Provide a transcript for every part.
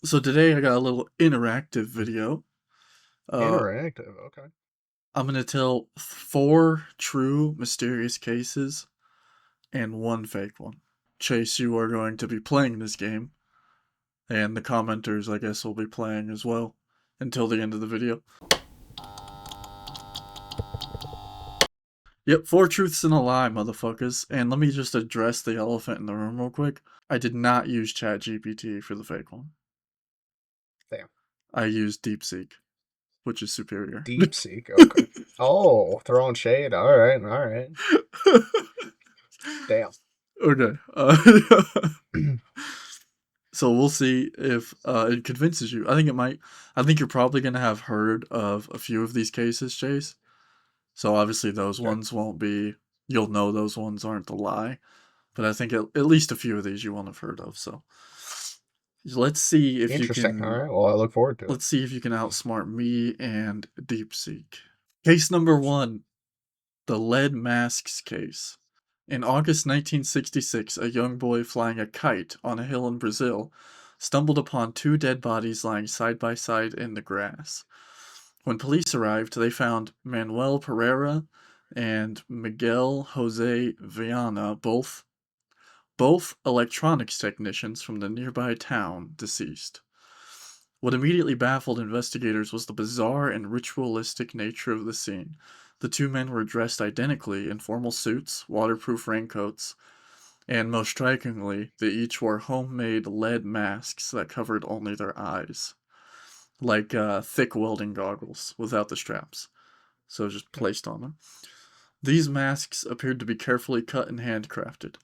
So today I got a little interactive video. Uh, Interactive, okay. I'm gonna tell four true mysterious cases and one fake one. Chase, you are going to be playing this game, and the commenters, I guess, will be playing as well until the end of the video. Yep, four truths and a lie, motherfuckers. And let me just address the elephant in the room real quick. I did not use ChatGPT for the fake one. Damn. I used DeepSeek, which is superior. Deep Seek, okay. Oh, throwing shade. Alright, alright. Damn. Okay. So we'll see if it convinces you. I think it might. I think you're probably going to have heard of a few of these cases, Chase. So obviously those Okay. ones won't be. You'll know those ones aren't the lie. But I think at least a few of these you won't have heard of. So let's see if you Interesting. can. Alright, well, I look forward to it. Let's see if you can outsmart me and DeepSeek. Case number one: the lead masks case. In August 1966, a young boy flying a kite on a hill in Brazil stumbled upon two dead bodies lying side by side in the grass. When police arrived, they found Manuel Pereira and Miguel Jose Viana, both electronics technicians from the nearby town, deceased. What immediately baffled investigators was the bizarre and ritualistic nature of the scene. The two men were dressed identically in formal suits, waterproof raincoats, and most strikingly, they each wore homemade lead masks that covered only their eyes, like thick welding goggles without the straps, so just Hmm. placed on them. These masks appeared to be carefully cut and handcrafted.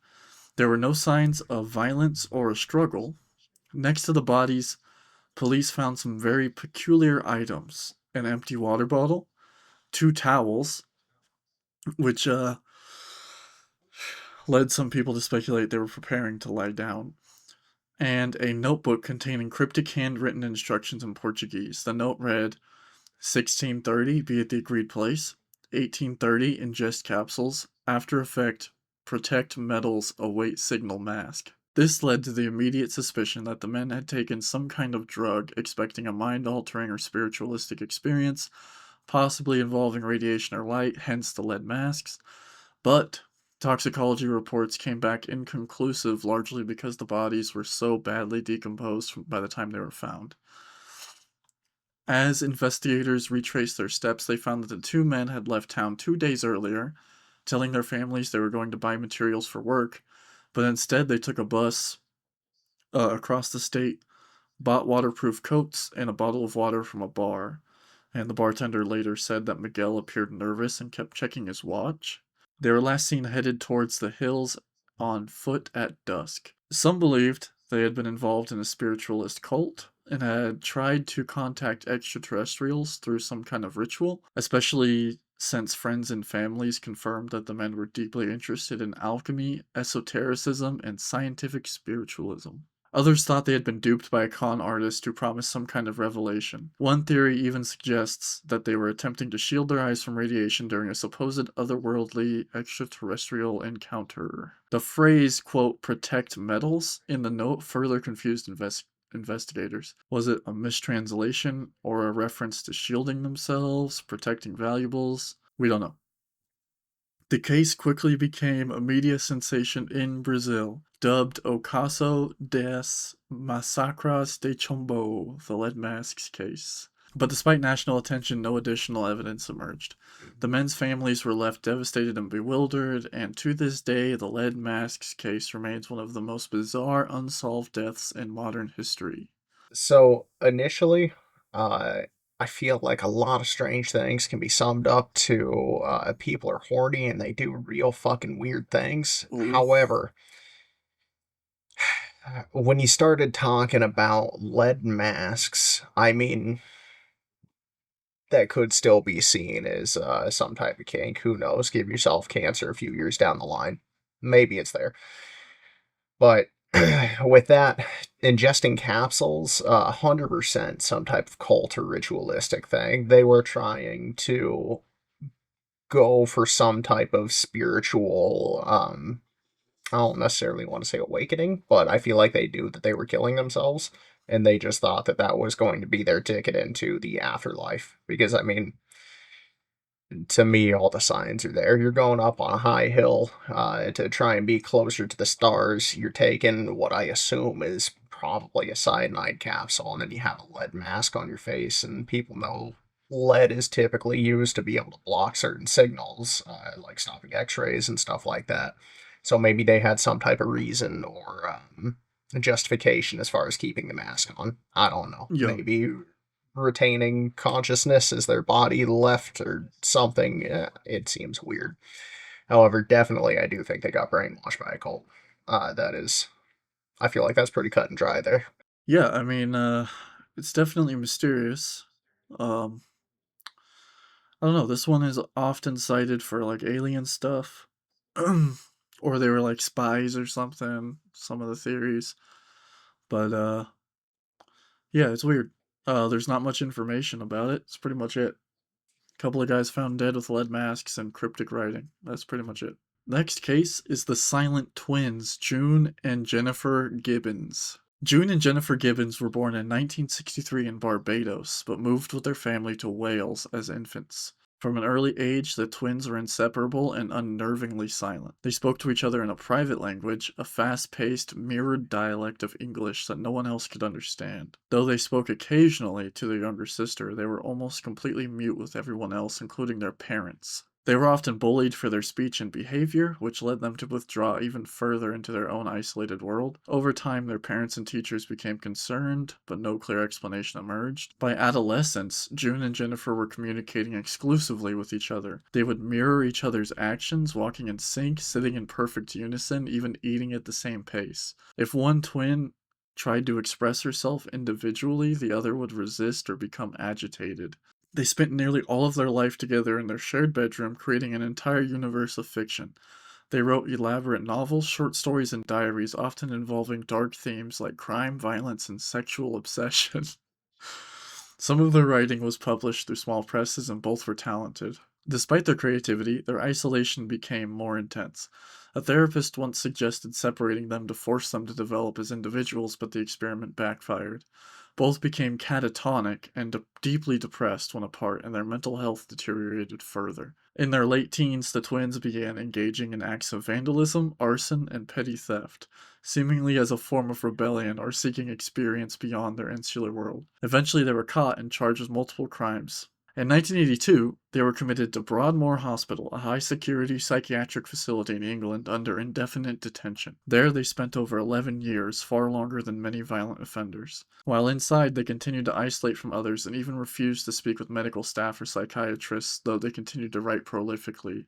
There were no signs of violence or a struggle. Next to the bodies, police found some very peculiar items: an empty water bottle, two towels, which led some people to speculate they were preparing to lie down, and a notebook containing cryptic handwritten instructions in Portuguese. The note read, 1630, be at the agreed place. 1830, ingest capsules. After effect, protect metals, await signal mask. This led to the immediate suspicion that the men had taken some kind of drug, expecting a mind altering or spiritualistic experience, possibly involving radiation or light, hence the lead masks. But toxicology reports came back inconclusive, largely because the bodies were so badly decomposed by the time they were found. As investigators retraced their steps, they found that the two men had left town 2 days earlier, telling their families they were going to buy materials for work, but instead they took a bus across the state, bought waterproof coats and a bottle of water from a bar. And the bartender later said that Miguel appeared nervous and kept checking his watch. They were last seen headed towards the hills on foot at dusk. Some believed they had been involved in a spiritualist cult and had tried to contact extraterrestrials through some kind of ritual, especially since friends and families confirmed that the men were deeply interested in alchemy, esotericism, and scientific spiritualism. Others thought they had been duped by a con artist who promised some kind of revelation. One theory even suggests that they were attempting to shield their eyes from radiation during a supposed otherworldly extraterrestrial encounter. The phrase, quote, protect metals in the note further confused investigators. Was it a mistranslation or a reference to shielding themselves, protecting valuables? We don't know. The case quickly became a media sensation in Brazil, dubbed O Caso das Massacres de Chumbo, the lead masks case. But despite national attention, no additional evidence emerged. The men's families were left devastated and bewildered, and to this day, the lead masks case remains one of the most bizarre unsolved deaths in modern history. So, initially, uh, I feel like a lot of strange things can be summed up to people are horny and they do real fucking weird things. Ooh. However, when you started talking about lead masks, I mean, that could still be seen as some type of kink. Who knows? Give yourself cancer a few years down the line. Maybe it's there. But with that, ingesting capsules, 100% some type of cult or ritualistic thing. They were trying to go for some type of spiritual, I don't necessarily want to say awakening, but I feel like they knew that they were killing themselves. and they just thought that that was going to be their ticket into the afterlife. Because, I mean, to me, all the signs are there. You're going up on a high hill to try and be closer to the stars. You're taking what I assume is probably a cyanide capsule, and then you have a lead mask on your face. And people know lead is typically used to be able to block certain signals, like stopping X-rays and stuff like that. So maybe they had some type of reason or justification as far as keeping the mask on. I don't know. Yo, Maybe retaining consciousness as their body left or something. It seems weird. However, definitely, I do think they got brainwashed by a cult. That is, I feel like that's pretty cut and dry there. yeah, I mean, it's definitely mysterious. Um, I don't know. This one is often cited for like alien stuff, or they were like spies or something. Some of the theories, but yeah, it's weird. There's not much information about it. It's pretty much it. A couple of guys found dead with lead masks and cryptic writing. That's pretty much it. Next case is the silent twins, June and Jennifer Gibbons. June and Jennifer Gibbons were born in 1963 in Barbados, but moved with their family to Wales as infants. From an early age, the twins were inseparable and unnervingly silent. They spoke to each other in a private language, a fast paced, mirrored dialect of English that no one else could understand. Though they spoke occasionally to their younger sister, they were almost completely mute with everyone else, including their parents. They were often bullied for their speech and behavior, which led them to withdraw even further into their own isolated world. Over time, their parents and teachers became concerned, but no clear explanation emerged. By adolescence, June and Jennifer were communicating exclusively with each other. They would mirror each other's actions, walking in sync, sitting in perfect unison, even eating at the same pace. If one twin tried to express herself individually, the other would resist or become agitated. They spent nearly all of their life together in their shared bedroom, creating an entire universe of fiction. They wrote elaborate novels, short stories, and diaries, often involving dark themes like crime, violence, and sexual obsession. Some of their writing was published through small presses, and both were talented. Despite their creativity, their isolation became more intense. A therapist once suggested separating them to force them to develop as individuals, but the experiment backfired. Both became catatonic and deeply depressed when apart, and their mental health deteriorated further. In their late teens, the twins began engaging in acts of vandalism, arson, and petty theft, seemingly as a form of rebellion or seeking experience beyond their insular world. Eventually, they were caught and charged with multiple crimes. In 1982, they were committed to Broadmoor Hospital, a high security psychiatric facility in England, under indefinite detention. There, they spent over 11 years, far longer than many violent offenders. While inside, they continued to isolate from others and even refused to speak with medical staff or psychiatrists, though they continued to write prolifically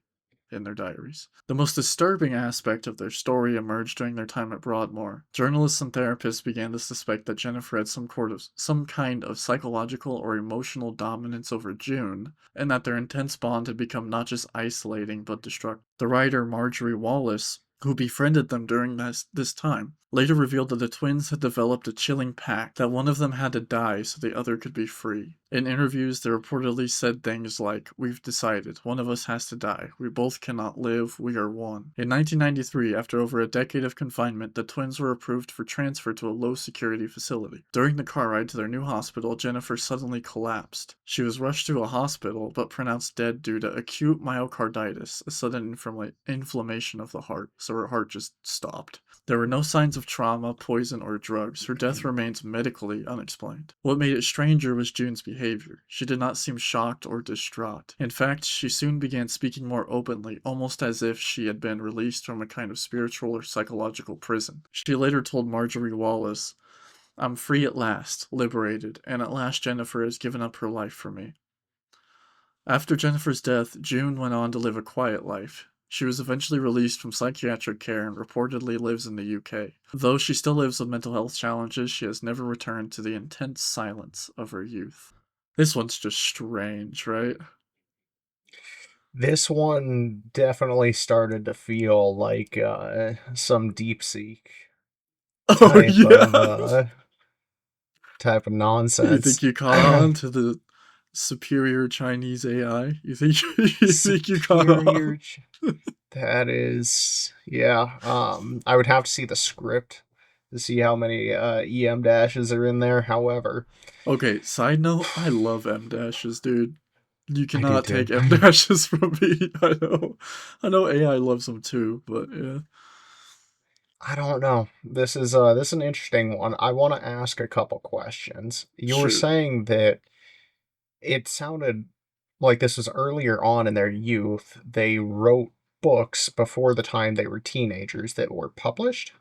in their diaries. The most disturbing aspect of their story emerged during their time at Broadmoor. Journalists and therapists began to suspect that Jennifer had some kind of psychological or emotional dominance over June, and that their intense bond had become not just isolating but destructive. The writer Marjorie Wallace, who befriended them during this time, later revealed that the twins had developed a chilling pact that one of them had to die so the other could be free. In interviews, they reportedly said things like, "We've decided, one of us has to die. We both cannot live, we are one." In 1993, after over a decade of confinement, the twins were approved for transfer to a low-security facility. During the car ride to their new hospital, Jennifer suddenly collapsed. She was rushed to a hospital, but pronounced dead due to acute myocarditis, a sudden inflammation of the heart, so her heart just stopped. There were no signs of trauma, poison, or drugs. Her death remains medically unexplained. What made it stranger was June's behavior. She did not seem shocked or distraught. In fact, she soon began speaking more openly, almost as if she had been released from a kind of spiritual or psychological prison. She later told Marjorie Wallace, "I'm free at last, liberated, and at last Jennifer has given up her life for me." After Jennifer's death, June went on to live a quiet life. She was eventually released from psychiatric care and reportedly lives in the UK. Though she still lives with mental health challenges, she has never returned to the intense silence of her youth. This one's just strange, right? This one definitely started to feel like some deep seek Oh, type of yeah. uh, type of You think nonsense. you caught on to the superior Chinese AI? You think you caught Superior. on? That is, yeah. I would have to see the script to see how many EM dashes are in there. However, Okay, side note, I love M dashes, dude. You I do cannot too. take M dashes from me. I know AI loves them too, but yeah. I don't know. This is an interesting one. I want to ask a couple questions. You were Shoot. saying that it sounded like this was earlier on in their youth. They wrote books before the time they were teenagers that were published.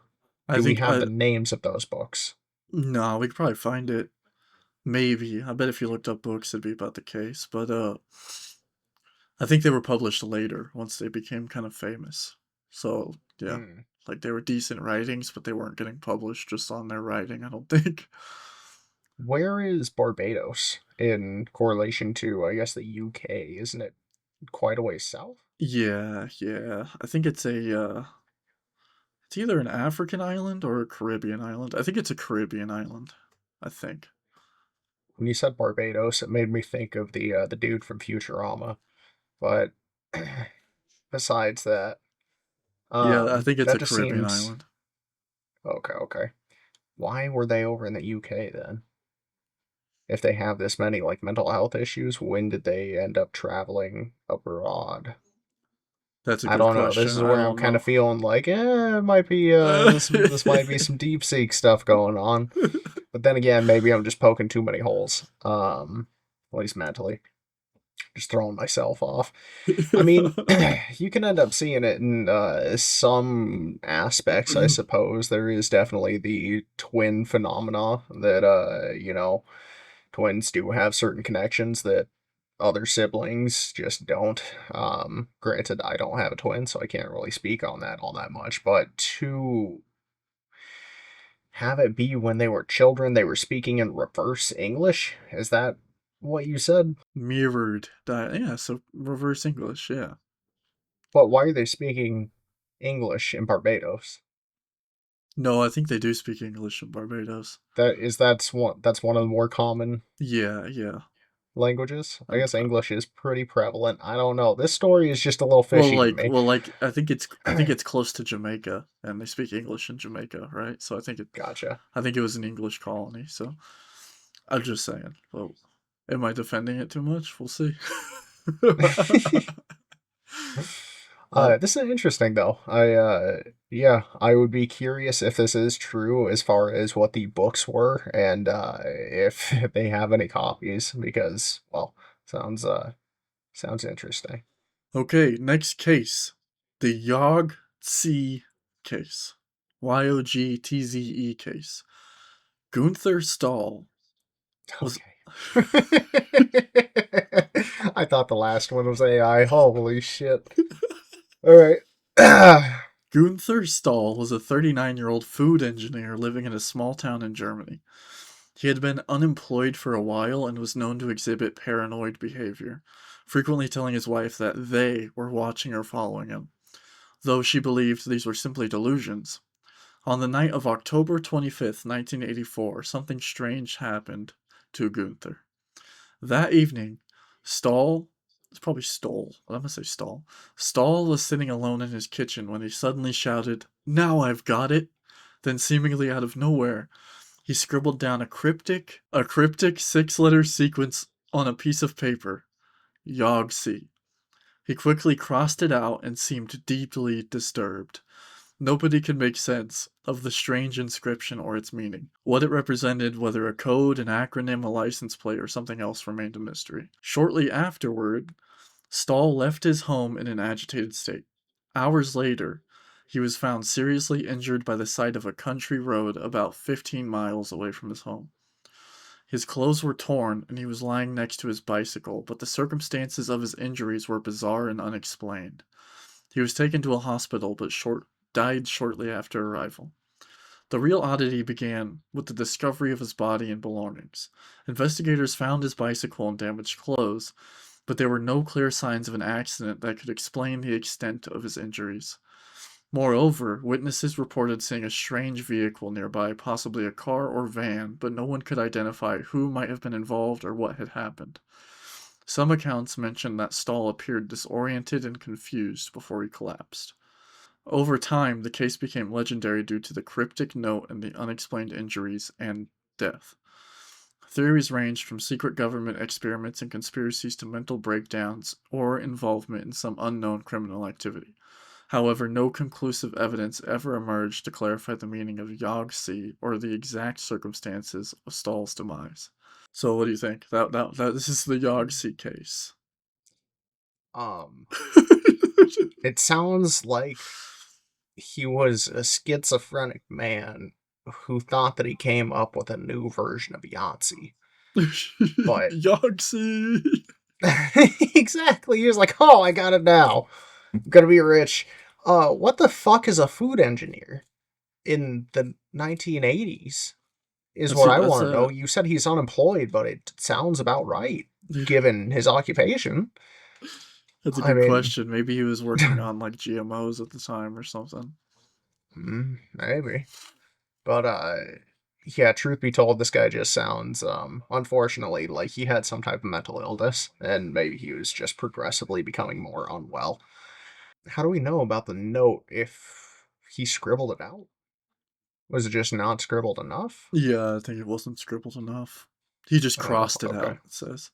I Do we think have I the names of those books? no, we could probably find it. Maybe. I bet if you looked up books it'd be about the case. But I think they were published later once they became kind of famous. So yeah. Hmm. Like they were decent writings, but they weren't getting published just on their writing, I don't think. Where is Barbados in correlation to, I guess, the UK? Isn't it quite a ways south? Yeah, yeah. I think it's either an African island or a Caribbean island. I think it's a Caribbean island. I think. When you said Barbados, it made me think of the dude from Futurama. But besides that, Yeah, I think it's that a just Caribbean seems island. okay. Okay, why were they over in the UK then? If they have this many like mental health issues, when did they end up traveling abroad? That's a I good don't know. This question. is I where I'm don't kind of know. feeling like, it might be this might be some deep seek stuff going on. But then again, maybe I'm just poking too many holes. At least mentally, just throwing myself off. I mean, you can end up seeing it in some aspects, I suppose. There is definitely the twin phenomena that twins do have certain connections that other siblings just don't. Granted, I don't have a twin, so I can't really speak on that all that much. But to have it be when they were children, they were speaking in reverse English. Is that what you said? Mirrored diet. Yeah, so reverse English. Yeah. But why are they speaking English in Barbados? No, I think they do speak English in Barbados. That's one of the more common Yeah, yeah. languages. I guess Uh, English is pretty prevalent. I don't know. This story is just a little well, fishy to like, me. well, like, I think it's close to Jamaica, and they speak English in Jamaica, right? So Gotcha. I think it was an English colony. So I'm just saying. Well, am I defending it too much? We'll see. uh, This is interesting though. Yeah, I would be curious if this is true as far as what the books were and if they have any copies because well, sounds sounds interesting. okay, next case, the Yog Tze case, Yogtze case. Gunther Stahl was. Okay. I thought the last one was AI. Holy shit. All right. Gunther Stahl was a 39-year-old food engineer living in a small town in Germany. He had been unemployed for a while and was known to exhibit paranoid behavior, frequently telling his wife that they were watching or following him, though she believed these were simply delusions. On the night of October 25th, 1984, something strange happened to Gunther. That evening, Stahl, it's probably Stoll, I'm gonna say Stahl. Stahl was sitting alone in his kitchen when he suddenly shouted, "Now I've got it!" Then, seemingly out of nowhere, he scribbled down a cryptic six-letter sequence on a piece of paper, Yogg-See. He quickly crossed it out and seemed deeply disturbed. Nobody could make sense of the strange inscription or its meaning. What it represented, whether a code, an acronym, a license plate, or something else, remained a mystery. Shortly afterward, Stahl left his home in an agitated state. Hours later, he was found seriously injured by the side of a country road about 15 miles away from his home. His clothes were torn and he was lying next to his bicycle, but the circumstances of his injuries were bizarre and unexplained. He was taken to a hospital but died shortly after arrival. The real oddity began with the discovery of his body and belongings. Investigators found his bicycle and damaged clothes, but there were no clear signs of an accident that could explain the extent of his injuries. Moreover, witnesses reported seeing a strange vehicle nearby, possibly a car or van, but no one could identify who might have been involved or what had happened. Some accounts mention that Stahl appeared disoriented and confused before he collapsed. Over time, the case became legendary due to the cryptic note and the unexplained injuries and death. Theories ranged from secret government experiments and conspiracies to mental breakdowns or involvement in some unknown criminal activity. However, no conclusive evidence ever emerged to clarify the meaning of Yogg-See or the exact circumstances of Stahl's demise. So, what do you think? That this is the Yogg-See case. Um, it sounds like he was a schizophrenic man who thought that he came up with a new version of Yahtzee. But Yogg-See. exactly, he was like, "Oh, I got it now. I'm gonna be rich." What the fuck is a food engineer in the 1980s? Is That's what a, I that's want to know. a You said he's unemployed, but it sounds about right given his occupation. that's a I good mean, question. Maybe he was working on like GMOs at the time or something. maybe. But yeah, truth be told, this guy just sounds unfortunately like he had some type of mental illness and maybe he was just progressively becoming more unwell. How do we know about the note if he scribbled it out? Was it just not scribbled enough? Yeah, I think it wasn't scribbled enough. He just Oh, crossed it okay. out, it says.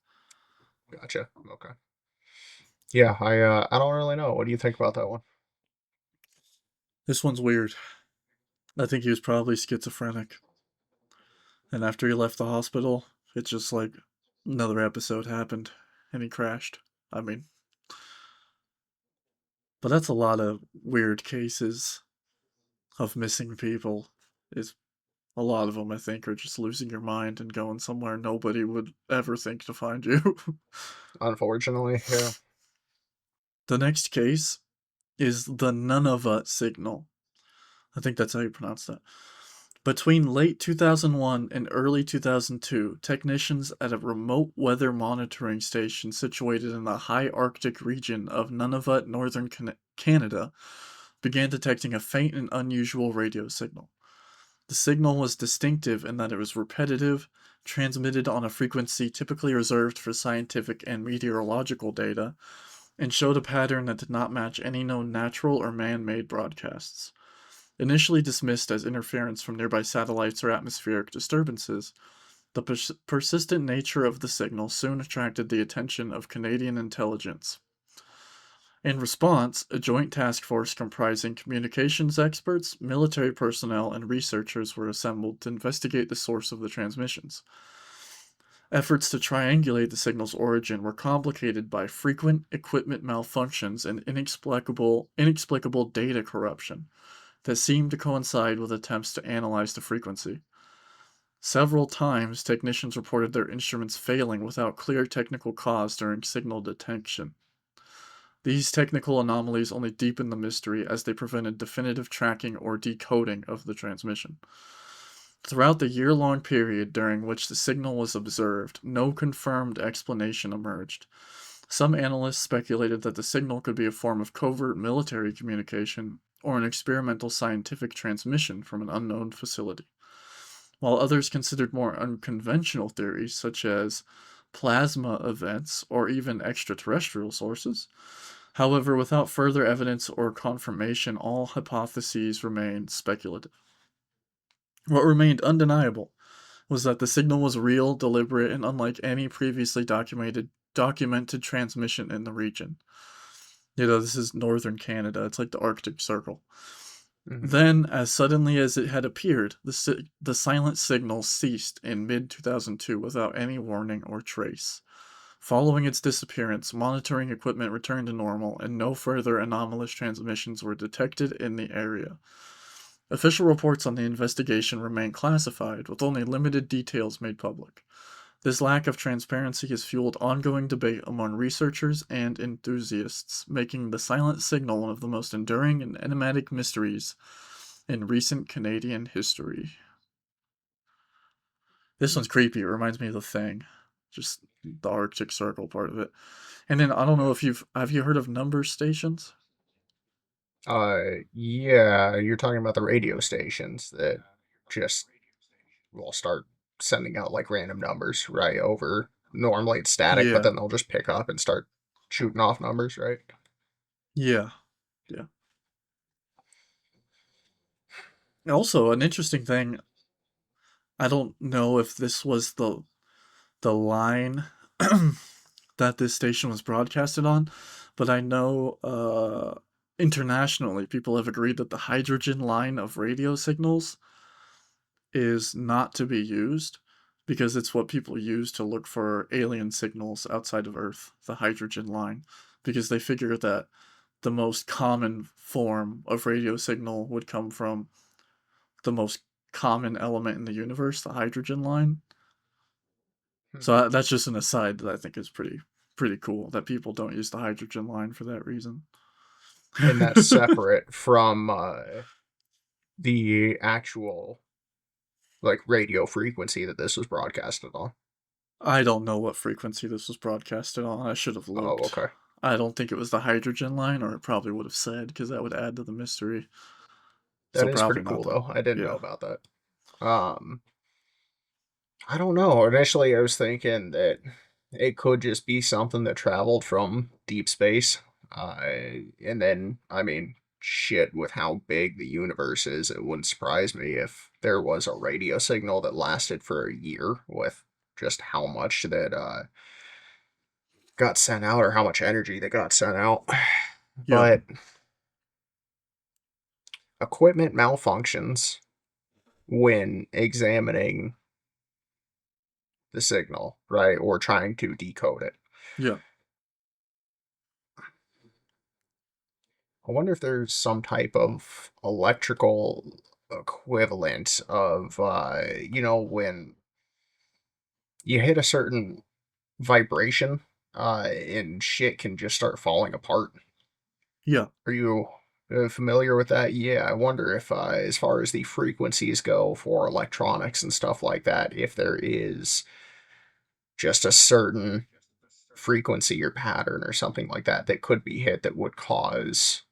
Gotcha. Okay. Yeah, I don't really know. What do you think about that one? This one's weird. I think he was probably schizophrenic. And after he left the hospital, it's just like another episode happened and he crashed. I mean, but that's a lot of weird cases of missing people. Is a lot of them, I think, are just losing your mind and going somewhere nobody would ever think to find you. Unfortunately, yeah. The next case is the Nunavut signal. I think that's how you pronounce that. Between late 2001 and early 2002, technicians at a remote weather monitoring station situated in the high Arctic region of Nunavut, northern Canada, began detecting a faint and unusual radio signal. The signal was distinctive in that it was repetitive, transmitted on a frequency typically reserved for scientific and meteorological data, and showed a pattern that did not match any known natural or man made broadcasts. Initially dismissed as interference from nearby satellites or atmospheric disturbances, the persistent nature of the signal soon attracted the attention of Canadian intelligence. In response, a joint task force comprising communications experts, military personnel, and researchers were assembled to investigate the source of the transmissions. Efforts to triangulate the signal's origin were complicated by frequent equipment malfunctions and inexplicable data corruption that seemed to coincide with attempts to analyze the frequency. Several times, technicians reported their instruments failing without clear technical cause during signal detection. These technical anomalies only deepened the mystery as they prevented definitive tracking or decoding of the transmission. Throughout the year-long period during which the signal was observed, no confirmed explanation emerged. Some analysts speculated that the signal could be a form of covert military communication or an experimental scientific transmission from an unknown facility, while others considered more unconventional theories such as plasma events or even extraterrestrial sources. However, without further evidence or confirmation, all hypotheses remained speculative. What remained undeniable was that the signal was real, deliberate, and unlike any previously documented transmission in the region. This is northern Canada. It's like the Arctic Circle. Mhm. Then, as suddenly as it had appeared, the silent signal ceased in mid 2002 without any warning or trace. Following its disappearance, monitoring equipment returned to normal, and no further anomalous transmissions were detected in the area. Official reports on the investigation remain classified, with only limited details made public. This lack of transparency has fueled ongoing debate among researchers and enthusiasts, making the silent signal one of the most enduring and enigmatic mysteries in recent Canadian history. This one's creepy. It reminds me of The Thing, just the Arctic Circle part of it. And then I don't know if have you heard of number stations? Yeah, you're talking about the radio stations that just will start sending out like random numbers right over. Normally it's static, but Yeah, then they'll just pick up and start shooting off numbers, right? yeah, yeah. Also, an interesting thing, I don't know if this was the line that this station was broadcasted on, but I know internationally people have agreed that the hydrogen line of radio signals is not to be used because it's what people use to look for alien signals outside of Earth, the hydrogen line, because they figure that the most common form of radio signal would come from the most common element in the universe, the hydrogen line. Hmm. So that's just an aside that I think is pretty cool that people don't use the hydrogen line for that reason. And that's separate from the actual like radio frequency that this was broadcasted on. I don't know what frequency this was broadcasted on. I should have Oh, looked. okay. I don't think it was the hydrogen line, or it probably would have said because that would add to the mystery. That So is probably pretty not cool that. though. I didn't know Yeah. about that. Um, I don't know. Initially, I was thinking that it could just be something that traveled from deep space. And then, I mean, shit, with how big the universe is, it wouldn't surprise me if there was a radio signal that lasted for a year with just how much that got sent out or how much energy that got sent out. Yeah. But equipment malfunctions when examining the signal, right? Or trying to decode it. Yeah. I wonder if there's some type of electrical equivalent of, when you hit a certain vibration, and shit can just start falling apart. Yeah. Are you familiar with that? Yeah, I wonder if, as far as the frequencies go for electronics and stuff like that, if there is just a certain frequency or pattern or something like that that could be hit that would cause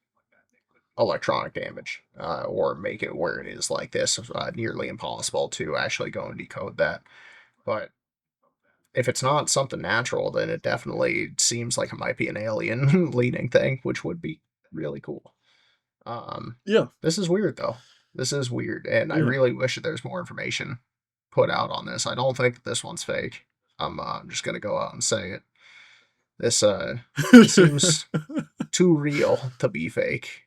electronic damage, or make it where it is like this, nearly impossible to actually go and decode that. But if it's not something natural, then it definitely seems like it might be an alien leading thing, which would be really cool. Um, Yeah. this is weird though. This is weird, and I Yeah. really wish that there's more information put out on this. I don't think that this one's fake. I'm just gonna go out and say it. This this seems too real to be fake.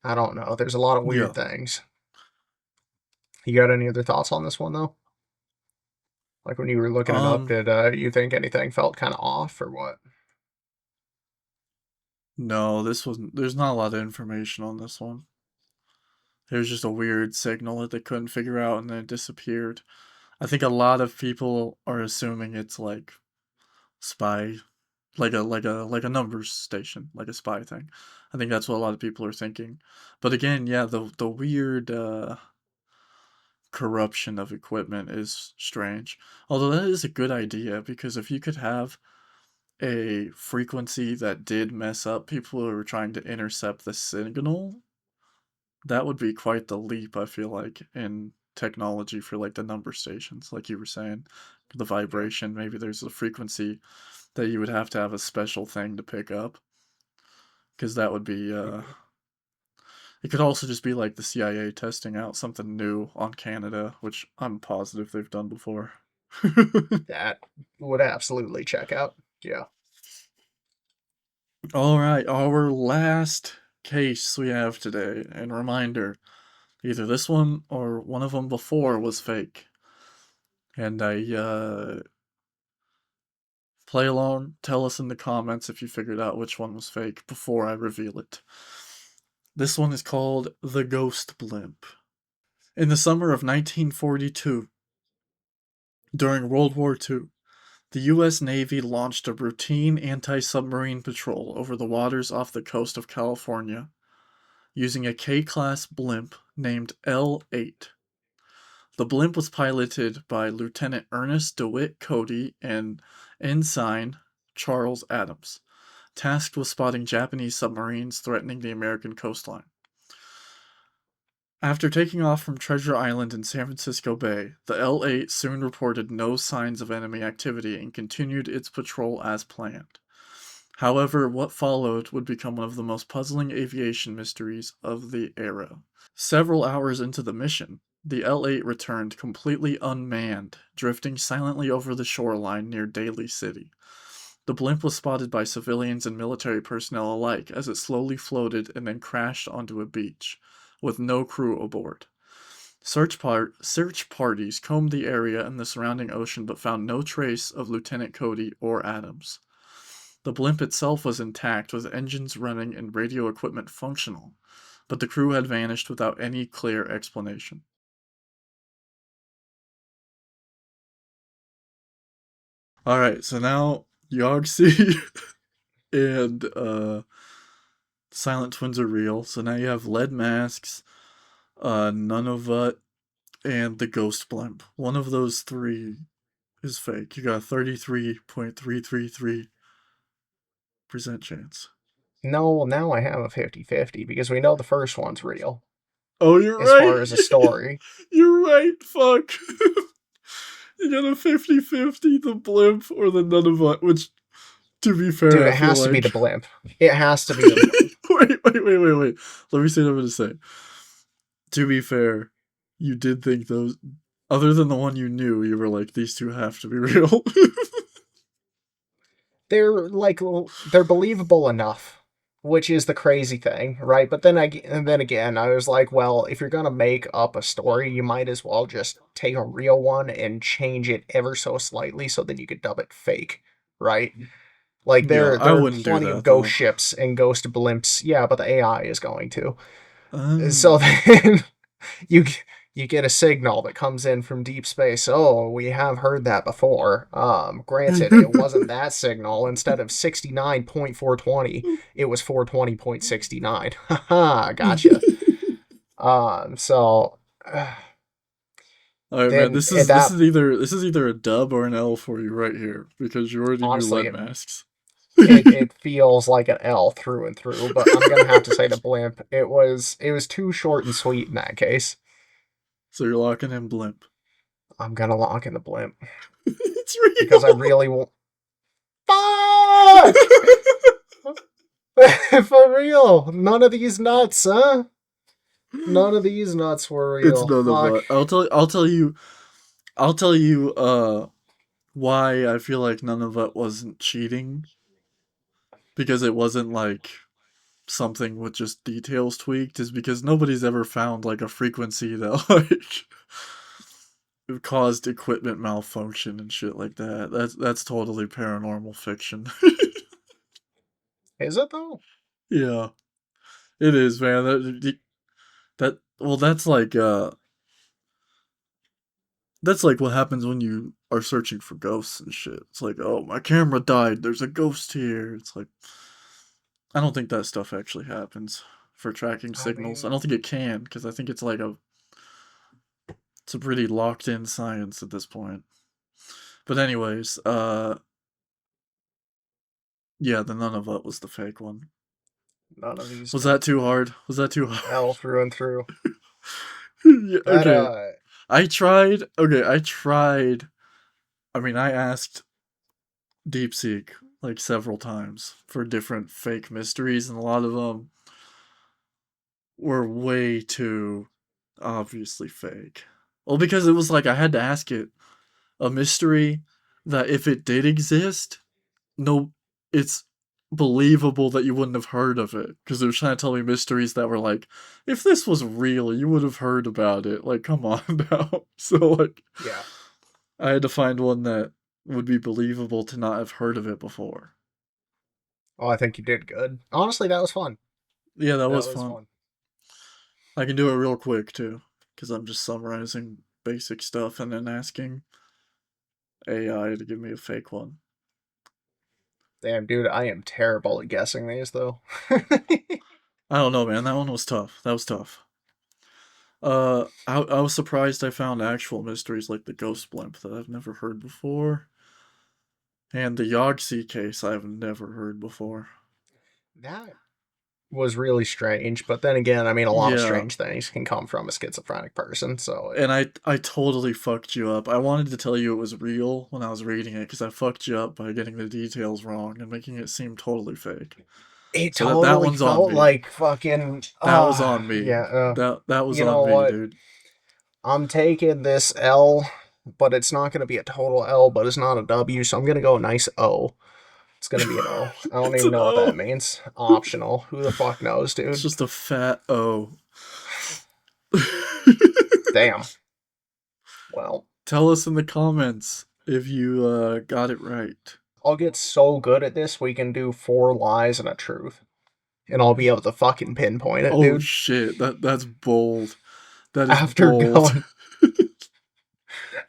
I don't know. There's a lot of Yeah. weird things. You got any other thoughts on this one though? Like when you were looking it up, Um. did you think anything felt kind of off or what? No, this wasn't. There's not a lot of information on this one. There's just a weird signal that they couldn't figure out, and then it disappeared. I think a lot of people are assuming it's like spy, like a numbers station, like a spy thing. I think that's what a lot of people are thinking. But again, yeah, the weird corruption of equipment is strange. Although that is a good idea because if you could have a frequency that did mess up people who were trying to intercept the signal, that would be quite the leap, I feel like, in technology for like the number stations, like you were saying. The Yeah. vibration, maybe there's a frequency that you would have to have a special thing to pick up because that would be Mhm. it could also just be like the CIA testing out something new on Canada, which I'm positive they've done before. That would absolutely check out. Yeah. All right, our last case we have today, and reminder, either this one or one of them before was fake. And play along, tell us in the comments if you figured out which one was fake before I reveal it. This one is called The Ghost Blimp. In the summer of 1942, during World War II, the U.S. Navy launched a routine anti submarine patrol over the waters off the coast of California using a K class blimp named L 8. The blimp was piloted by Lieutenant Ernest DeWitt Cody and Ensign Charles Adams, tasked with spotting Japanese submarines threatening the American coastline. After taking off from Treasure Island in San Francisco Bay, the L 8 soon reported no signs of enemy activity and continued its patrol as planned. However, what followed would become one of the most puzzling aviation mysteries of the era. Several hours into the mission, the L-8 returned completely unmanned, drifting silently over the shoreline near Daly City. The blimp was spotted by civilians and military personnel alike as it slowly floated and then crashed onto a beach, with no crew aboard. Search parties combed the area and the surrounding ocean but found no trace of Lieutenant Cody or Adams. The blimp itself was intact with engines running and radio equipment functional, but the crew had vanished without any clear explanation. Alright, so now Yogg-See and Silent Twins are real. So now you have Lead Masks, Nunavut, and the Ghost Blimp. One of those three is fake. You got 33.333% chance. No, now I have a 50-50 because we know the first one's real. Oh, you're as right. far as a story. You're right. Fuck. You got a 50-50, the blimp or the Nunavut, which, to be fair, Dude, I it feel has to be like- the blimp. It has to be the blimp. Wait. Let me say what I'm gonna say. To be fair, you did think those, other than the one you knew, you were like, these two have to be real. They're believable enough, which is the crazy thing, right? But then again, I was like, well, if you're gonna make up a story, you might as well just take a real one and change it ever so slightly, so then you could dub it fake, right? Like there Yeah, I are wouldn't do plenty that, of ghost though. ships and ghost blimps, yeah, but the AI is going to. Oh. So then you get a signal that comes in from deep space. Oh, we have heard that before. Granted, it wasn't that signal. Instead of 69.420, it was 420.69. Haha, gotcha. So All right, man. then This at is that either a dub or an L for you right here because you already honestly, knew Lead Masks. it feels like an L through and through, but I'm gonna have to say the blimp. It was too short and sweet in that case. So you're locking in blimp. I'm gonna lock in the blimp It's real. because I really want. Fuck! For real, none of these nuts, huh? None of these nuts were real. It's none Fuck. of that. I'll tell you why I feel like none of it wasn't cheating. Because it wasn't like something with just details tweaked, is because nobody's ever found like a frequency that like caused equipment malfunction and shit like that. That's totally paranormal fiction. Is it though? Yeah. It is, man. That's like what happens when you are searching for ghosts and shit. It's like, oh, my camera died. There's a ghost here. It's like, I don't think that stuff actually happens for tracking signals. I don't think it can, because I think it's like it's a pretty locked in science at this point. But anyways, yeah, the Nunavut was the fake one. None of these. Was that too hard? Was that too hard? L through and through. Yeah, That, okay. I tried. I mean, I asked DeepSeek like several times for different fake mysteries, and a lot of them were way too obviously fake. Well, because it was like I had to ask it a mystery that if it did exist, no, it's believable that you wouldn't have heard of it, because they were trying to tell me mysteries that were like, if this was real, you would have heard about it. Like, come on now. So like, yeah. I had to find one that would be believable to not have heard of it before. Oh, I think you did good. Honestly, that was fun. Yeah, that was fun. I can do it real quick too, because I'm just summarizing basic stuff and then asking AI to give me a fake one. Damn, dude, I am terrible at guessing these though. I don't know, man. That one was tough. That was tough. I was surprised I found actual mysteries like the Ghost Blimp that I've never heard before, and the Yogg-See case I've never heard before. That was really strange. But then again, I mean, a lot of Yeah. strange things can come from a schizophrenic person. So And I totally fucked you up. I wanted to tell you it was real when I was reading it because I fucked you up by getting the details wrong and making it seem totally fake. it So that totally one's on felt me. like fucking. That was on me. Yeah. That was You know on me, what? dude. I'm taking this L, but it's not going to be a total L, but it's not a W, so I'm going to go a nice O. It's going to be an O. I don't It's even an know what that O. means. Optional. Who the fuck knows, It's dude? just a fat O. Damn. Well, Tell us in the comments if you got it right. I'll get so good at this, we can do 4 lies and a truth. And I'll be able to fucking pinpoint it, Oh dude. shit, that's bold. That is After bold. going.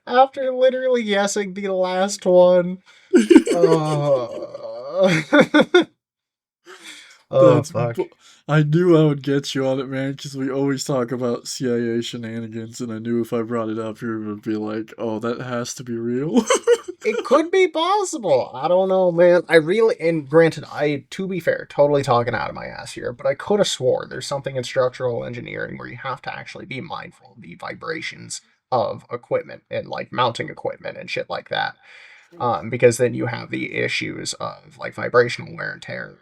After literally guessing the last one. Oh. Oh, That's fuck. I knew I would get you on it, man, because we always talk about CIA shenanigans, and I knew if I brought it up, you would be like, "Oh, that has to be real." It could be possible. I don't know, man. I really, and granted, to be fair, totally talking out of my ass here, but I could have swore there's something in structural engineering where you have to actually be mindful of the vibrations of equipment and like mounting equipment and shit like that. Because then you have the issues of like vibrational wear and tear,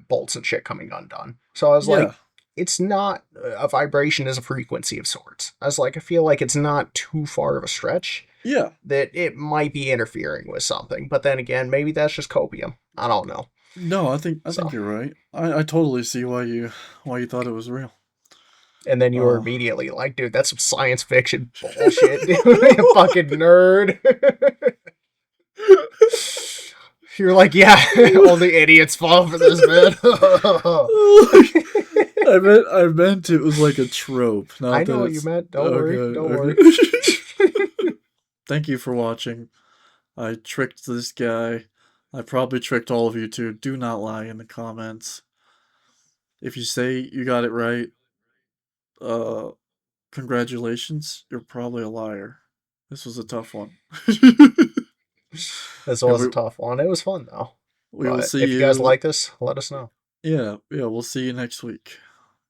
bolts and shit coming undone. So I was Yeah, like, it's not a vibration is a frequency of sorts. I was like, I feel like it's not too far of a stretch yeah. that it might be interfering with something. But then again, maybe that's just copium. I don't know. No, I think So, you're right. I totally see why you thought it was real. and then you were Uh, immediately like, dude, that's some science fiction bullshit, dude. You fucking nerd. You're like, yeah, only idiots fall for this, man. I meant it was like a trope, I not that know what you it's meant. Don't worry. Don't okay. worry. Okay. Thank you for watching. I tricked this guy. I probably tricked all of you too. Do not lie in the comments. If you say you got it right, uh, congratulations. You're probably a liar. This was a tough one. This And was a tough one. It was fun though. we will But see if you guys you. like this, let us know. Yeah, we'll see you next week.